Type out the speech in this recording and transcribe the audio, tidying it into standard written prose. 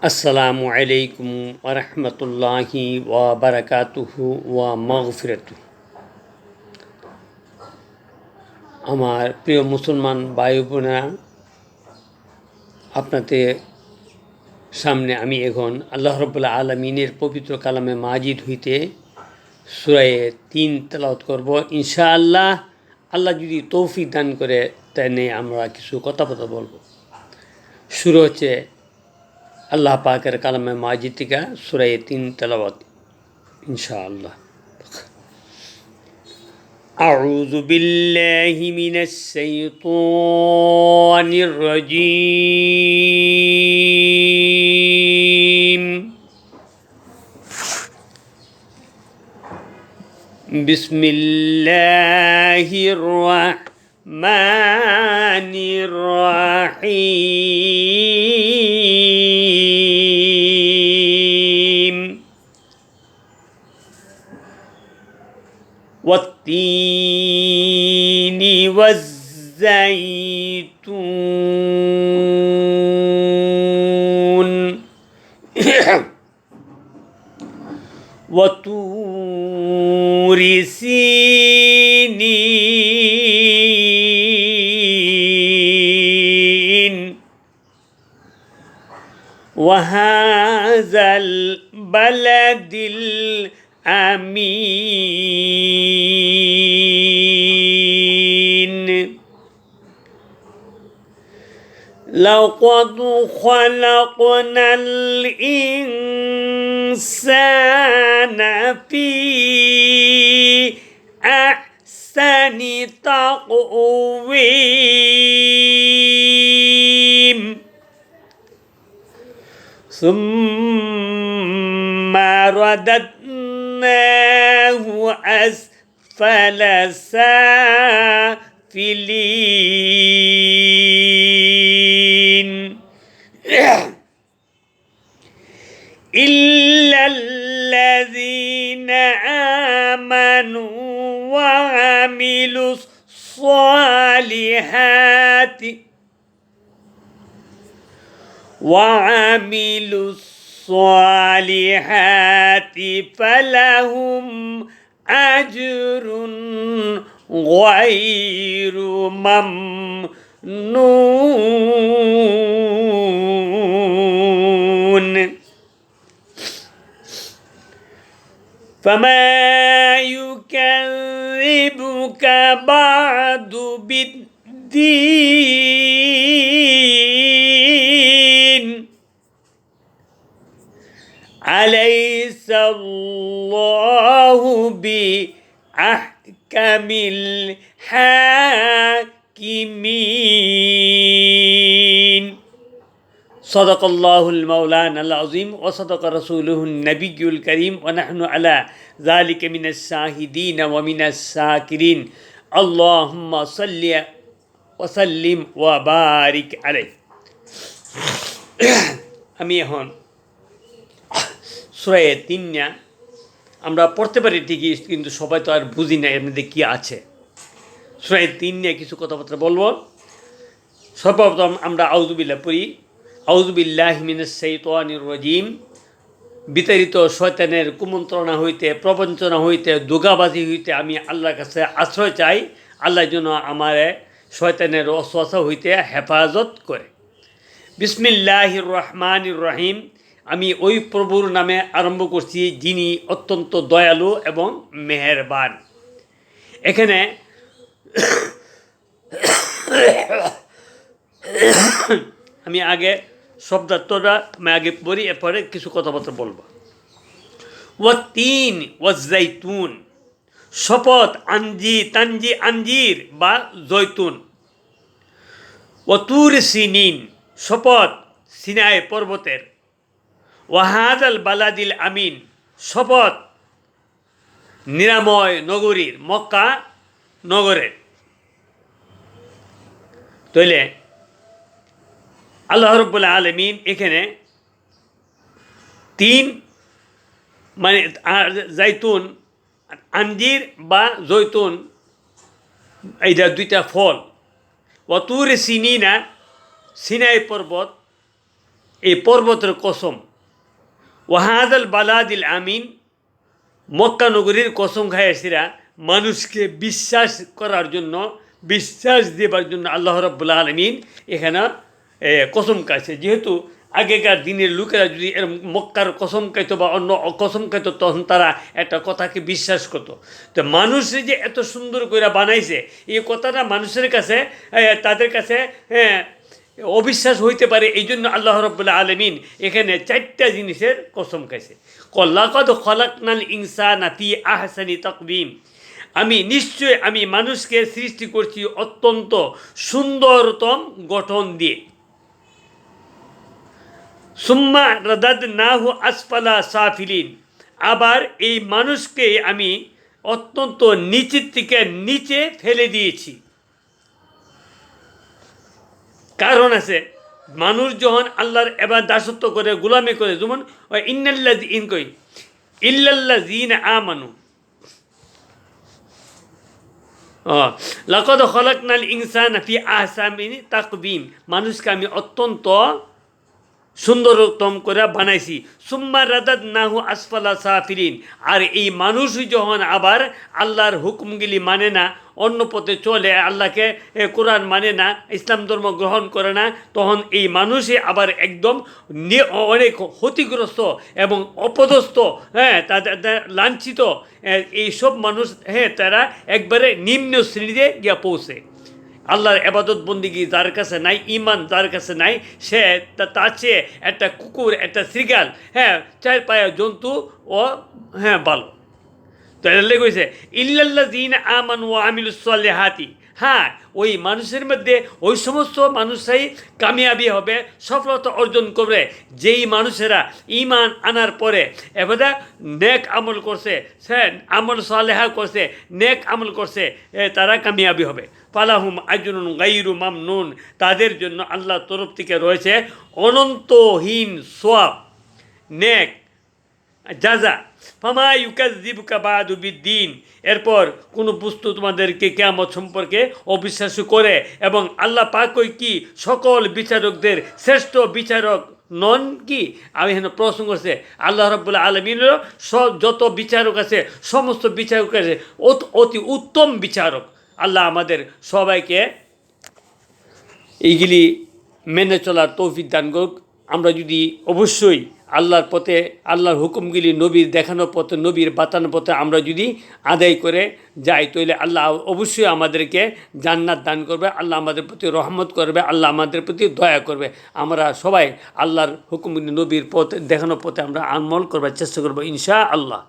আসসালামু আলাইকুম ওয়া রাহমাতুল্লাহি ওয়া বারাকাতুহু ওয়া মাগফিরাতুহু। আমার প্রিয় মুসলমান ভাই বোনেরা, আপনাদের সামনে আমি এখন আল্লাহ রাব্বুল আলামিনের পবিত্র কালামে মাজিদ হইতে সূরা ৩ তেলাওয়াত করব ইনশাআল্লাহ। আল্লাহ যদি তৌফিক দান করে তাহলে আমরা কিছু কথাবার্তা বলবো। শুরু হচ্ছে আল্লাহ পাকের কালামে মাজিদ থেকে সূরা ৩ তেলাওয়াত ইনশাআল্লাহ। أعوذ بالله من الشيطان الرجيم. بسم الله الرحمن الرحيم. والتين والزيتون وطور سينين وهذا البلد الأمين. لقد خلقنا الإنسان في أحسن تقويم ثم رددناه أسفل سافلين إلا الذين آمنوا وعملوا الصالحات فلهم أجر غير ممنون. فما يكذبك بعد بالدين أليس الله بأحكم الحاكمين. صدق الله المولانا العظيم وصدق رسوله النبي الكريم ونحن على ذلك من الشاهدين ومن الشاكرين. اللهم صل وسلم وبارك عليه. আমি এখন সূরা ৩ আমরা পড়তে পারি ঠিকই, কিন্তু সবাই তো আর বুঝি না এর মধ্যে কী আছে। সূরা ৩ নিয়ে কিছু কথাবার্তা বলবো। সর্বপ্রথম আমরা আউযুবিল্লাহ পড়ি। আউযুবিল্লাহি মিনাশ শাইতানির রাজিম। বিতাড়িত শয়তানের কুমন্ত্রণা হইতে, প্রবঞ্চনা হইতে, দুগাবাজি হইতে আমি আল্লাহর কাছে আশ্রয় চাই। আল্লাহ যেন আমার শয়তানের ওয়াসওয়াসা হইতে হেফাজত করে। বিসমিল্লাহির রহমানির রহিম। আমি ওই প্রভুর নামে আরম্ভ করছি যিনি অত্যন্ত দয়ালু এবং মেহেরবান। এখানে আমি আগে শব্দার্থটা আমি আগে পড়ি, এরপরে কিছু কথাবার্তা বলবো। ওয়াতিন ওয়াজ্জাইতুন, শপথ আঞ্জির বা জৈতুন। ওয়াতুর সিনিন, শপথ সিনাই পর্বতের। ওয়াহাদাল বালাদিল আমিন, শপথ নিরাময় নগরীর, মক্কা নগরের। তাইলে আল্লাহ রাব্বুল আলামিন এখানে ৩ মানে জাইতুন, আঞ্জির বা জৈতুন, এইটা দুইটা ফল। ওয়াতুর সিনিনা, সিনাই পর্বত, এই পর্বতের কসম, ওয়াহাদাল বালাদিল আমিন, মক্কা নগরীর কসম খাইয়াছিরা মানুষকে বিশ্বাস করার জন্য, বিশ্বাস দেবার জন্য আল্লাহ রাব্বুল আলামিন এখানে কসম খাইছে। যেহেতু আগেকার দিনের লোকেরা যদি এর মক্কার কসম খাইতো বা অন্য কসম খাইতো, তখন তারা একটা কথাকে বিশ্বাস করতো। তো মানুষ যে এত সুন্দর করে বানাইছে, এই কথাটা মানুষের কাছে, তাদের কাছে অবিশ্বাস হইতে পারে। এই জন্য আল্লাহ রাব্বুল আলামিন এখানে 4টা জিনিসের কসম খাইছে। লাকাদ খালাকনাল ইনসানা ফি আহসানি তাকবীম, আমি নিশ্চয় আমি মানুষকে সৃষ্টি করছি অত্যন্ত সুন্দরতম গঠন দিয়ে। সুম্মা রাদাদনাহু আসফালা সাফিলিন, আবার এই মানুষকে আমি অত্যন্ত নিচের থেকে নিচে ফেলে দিয়েছি। কারণ আছে, মানুষ যখন আল্লাহর এবার দাসত্ব করে, গোলামি করে, যেমন ইল্লাল্লাযীনা আমানু, লাকাদ খালাকনাল ইনসানা ফি আহসানি তাকবীম, মানুষকে আমি অত্যন্ত সুন্দরতম করে বানাইছি। সুম্মা রাদাদনাহু আসফালা সাফিলিন, আর এই মানুষই যখন আবার আল্লাহর হুকুমগুলি মানে না, অন্য পথে চলে, আল্লাহকে কোরআন মানে না, ইসলাম ধর্ম গ্রহণ করে না, তখন এই মানুষই আবার একদম অনেক ক্ষতিগ্রস্ত এবং অপদস্থ, তাদের লাঞ্ছিত এইসব মানুষ, তারা একবারে নিম্ন শ্রেণীতে গিয়া পৌঁছে। আল্লাহর এবাদত বন্দিগি যার কাছে নাই, ইমান যার কাছে নাই, সে তার চেয়ে একটা কুকুর, একটা শৃগাল, 4 পায়া জন্তু ও ভালো। তো এটা কইছে ইল্লাল্লাযীনা আমানু ওয়া আমিলুস সালিহাতি, ওই মানুষের মধ্যে ওই সমস্ত মানুষরাই কামিয়াবি হবে, সফলতা অর্জন করবে, যেই মানুষেরা ইমান আনার পরে এবারে নেক আমল করছে, সে আমল সালেহা করছে, নেক আমল করছে, তারা কামিয়াবি হবে। ফালাহুম আজরুন গায়রু মামনুন, তাদের জন্য আল্লাহর তরফ থেকে রয়েছে অনন্তহীন সওয়াব, নেক যাজা। ফামা ইউকাযযিবুকা বাদু বিদ্দিন, এরপর কোনো বস্তু তোমাদেরকে কিয়ামত সম্পর্কে অবিশ্বাস করে, এবং আল্লাহ পাকই কি সকল বিচারকদের শ্রেষ্ঠ বিচারক নন কি? আমি এখানে প্রশ্ন করছে, আল্লাহ রাব্বুল আলামিনের সব যত বিচারক আছে, সমস্ত বিচারক আছে অতি উত্তম বিচারক। আল্লাহ আমাদের সবাইকে এইগুলি মেনে চলার তৌফিক দান করুক। আমরা যদি অবশ্যই আল্লাহর পথে, আল্লাহর হুকুমগুলি নবীর দেখানো পথে, নবীর বাতানো পথে আমরা যদি আদায় করে যাই, তাহলে আল্লাহ অবশ্যই আমাদেরকে জান্নাত দান করবে, আল্লাহ আমাদের প্রতি রহমত করবে, আল্লাহ আমাদের প্রতি দয়া করবে। আমরা সবাই আল্লাহর হুকুমগুলি নবীর পথে দেখানো পথে আমরা আমল করবার চেষ্টা করবো ইনশাআল্লাহ।